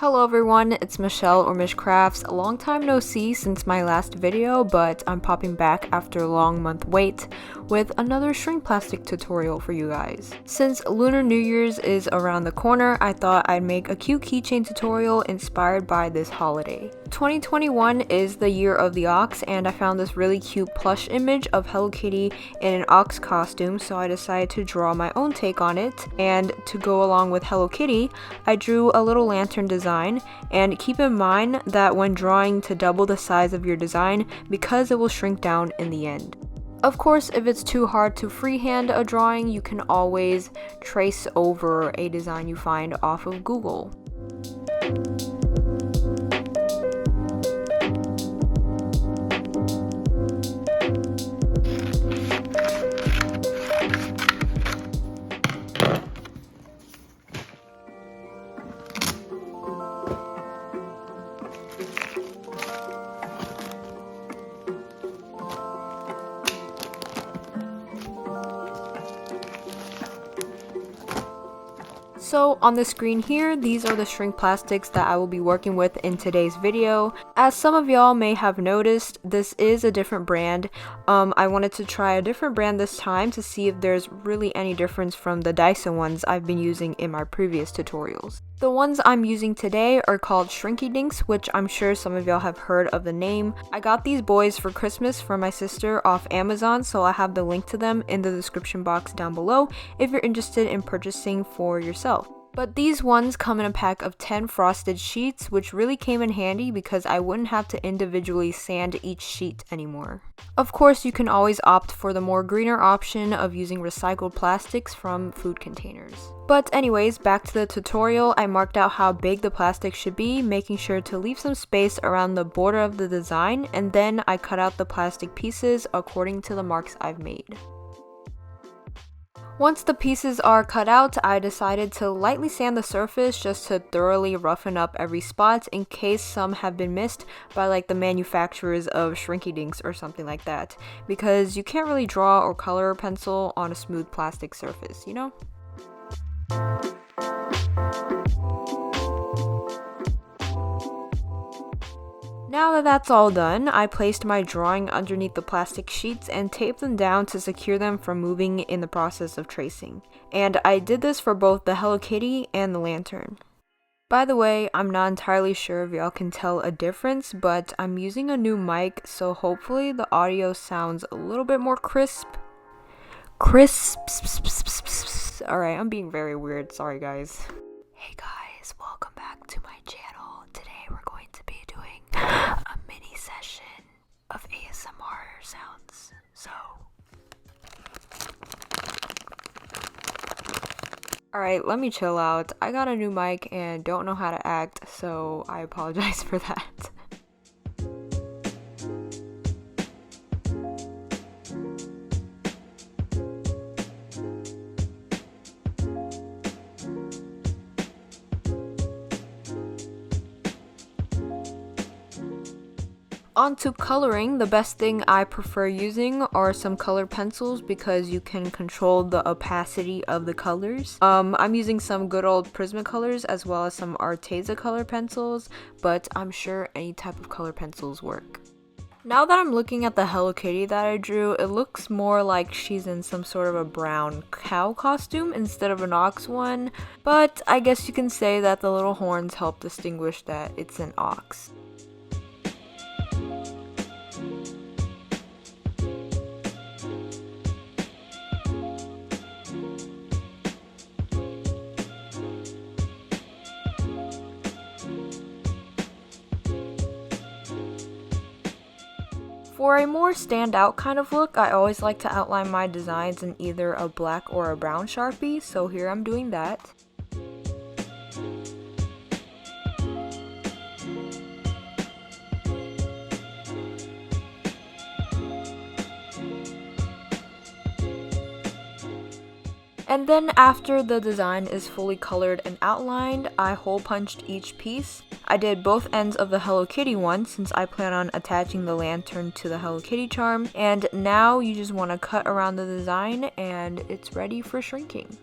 Hello everyone, it's Michelle or mishcrafts. A long time no see since my last video, but I'm popping back after a long month wait with another shrink plastic tutorial for you guys. Since Lunar New Year's is around the corner, I thought I'd make a cute keychain tutorial inspired by this holiday. 2021 is the year of the ox, and I found this really cute plush image of Hello Kitty in an ox costume, so I decided to draw my own take on it. And to go along with Hello Kitty, I drew a little lantern design, and keep in mind that when drawing to double the size of your design because it will shrink down in the end. Of course, if it's too hard to freehand a drawing, you can always trace over a design you find off of Google. So on the screen here, these are the shrink plastics that I will be working with in today's video. As some of y'all may have noticed, this is a different brand. I wanted to try a different brand this time to see if there's really any difference from the Dyson ones I've been using in my previous tutorials. The ones I'm using today are called 𝐁𝐔𝐃𝐈𝐎, which I'm sure some of y'all have heard of the name. I got these boys for Christmas from my sister off Amazon, so I have the link to them in the description box down below if you're interested in purchasing for yourself. But these ones come in a pack of 10 frosted sheets, which really came in handy because I wouldn't have to individually sand each sheet anymore. Of course, you can always opt for the more greener option of using recycled plastics from food containers. But anyways, back to the tutorial. I marked out how big the plastic should be, making sure to leave some space around the border of the design, and then I cut out the plastic pieces according to the marks I've made. Once the pieces are cut out, I decided to lightly sand the surface just to thoroughly roughen up every spot in case some have been missed by like the manufacturers of 𝐁𝐔𝐃𝐈𝐎 or something like that, because you can't really draw or color a pencil on a smooth plastic surface, you know? Now that that's all done, I placed my drawing underneath the plastic sheets and taped them down to secure them from moving in the process of tracing. And I did this for both the Hello Kitty and the lantern. By the way, I'm not entirely sure if y'all can tell a difference, but I'm using a new mic, so hopefully the audio sounds a little bit more crisp. Alright, I'm being very weird, sorry guys. Hey guys, welcome back to my channel. Today we're going to be doing a mini session of ASMR sounds, so alright, let me chill out. I got a new mic and don't know how to act, so I apologize for that. On to coloring. The best thing I prefer using are some colored pencils because you can control the opacity of the colors. I'm using some good old Prismacolors as well as some Arteza color pencils, but I'm sure any type of color pencils work. Now that I'm looking at the Hello Kitty that I drew, it looks more like she's in some sort of a brown cow costume instead of an ox one, but I guess you can say that the little horns help distinguish that it's an ox. For a more standout kind of look, I always like to outline my designs in either a black or a brown Sharpie, so here I'm doing that. And then after the design is fully colored and outlined, I hole punched each piece. I did both ends of the Hello Kitty one since I plan on attaching the lantern to the Hello Kitty charm, and now you just want to cut around the design and it's ready for shrinking.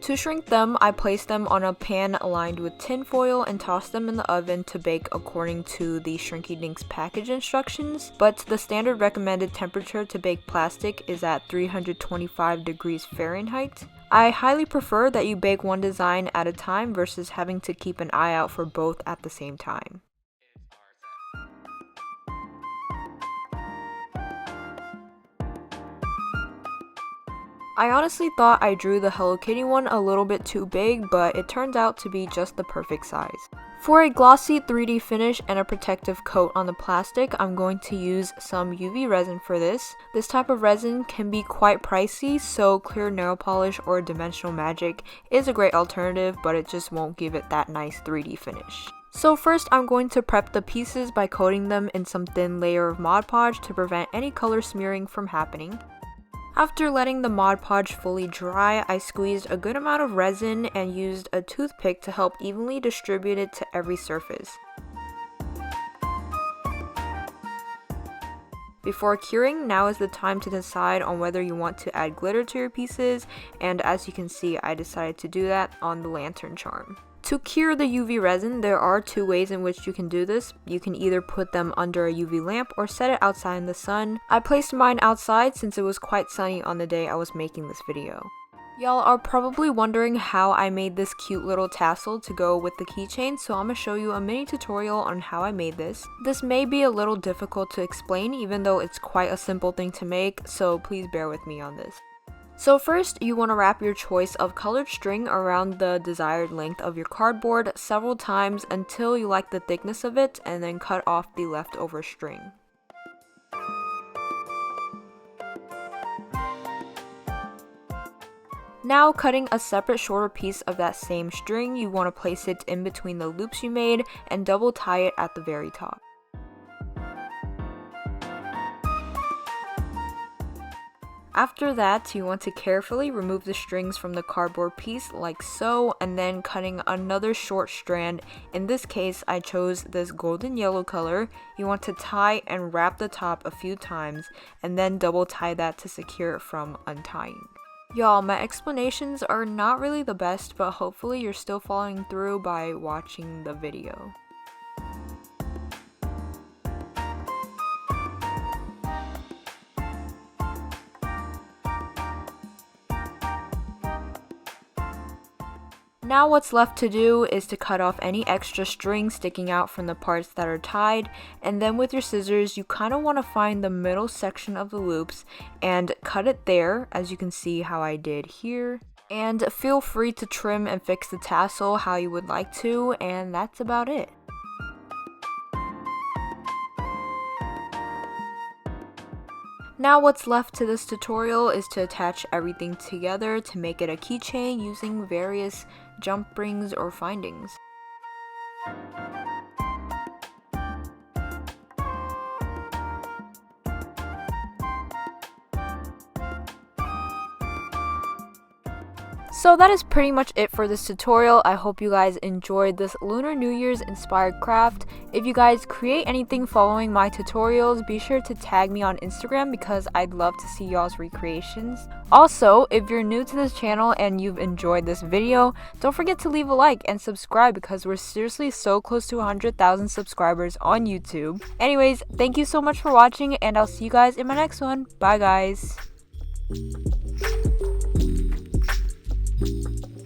To shrink them, I place them on a pan lined with tin foil and toss them in the oven to bake according to the 𝐁𝐔𝐃𝐈𝐎 package instructions, but the standard recommended temperature to bake plastic is at 325 degrees Fahrenheit. I highly prefer that you bake one design at a time versus having to keep an eye out for both at the same time. I honestly thought I drew the Hello Kitty one a little bit too big, but it turned out to be just the perfect size. For a glossy 3D finish and a protective coat on the plastic, I'm going to use some UV resin for this. This type of resin can be quite pricey, so clear nail polish or Dimensional Magic is a great alternative, but it just won't give it that nice 3D finish. So first, I'm going to prep the pieces by coating them in some thin layer of Mod Podge to prevent any color smearing from happening. After letting the Mod Podge fully dry, I squeezed a good amount of resin and used a toothpick to help evenly distribute it to every surface. Before curing, now is the time to decide on whether you want to add glitter to your pieces, and as you can see, I decided to do that on the lantern charm. To cure the UV resin, there are two ways in which you can do this. You can either put them under a UV lamp or set it outside in the sun. I placed mine outside since it was quite sunny on the day I was making this video. Y'all are probably wondering how I made this cute little tassel to go with the keychain, so I'm going to show you a mini tutorial on how I made this. This may be a little difficult to explain even though it's quite a simple thing to make, so please bear with me on this. So first, you want to wrap your choice of colored string around the desired length of your cardboard several times until you like the thickness of it, and then cut off the leftover string. Now, cutting a separate shorter piece of that same string, you want to place it in between the loops you made and double tie it at the very top. After that, you want to carefully remove the strings from the cardboard piece like so, and then cutting another short strand. In this case, I chose this golden yellow color. You want to tie and wrap the top a few times, and then double tie that to secure it from untying. Y'all, my explanations are not really the best, but hopefully you're still following through by watching the video. Now what's left to do is to cut off any extra string sticking out from the parts that are tied, and then with your scissors you kind of want to find the middle section of the loops and cut it there, as you can see how I did here. And feel free to trim and fix the tassel how you would like to, and that's about it. Now what's left to this tutorial is to attach everything together to make it a keychain using various jump rings or findings. So that is pretty much it for this tutorial. I hope you guys enjoyed this Lunar New Year's inspired craft. If you guys create anything following my tutorials, be sure to tag me on Instagram because I'd love to see y'all's recreations. Also, if you're new to this channel and you've enjoyed this video, don't forget to leave a like and subscribe because we're seriously so close to 100,000 subscribers on YouTube. Anyways, thank you so much for watching and I'll see you guys in my next one. Bye guys!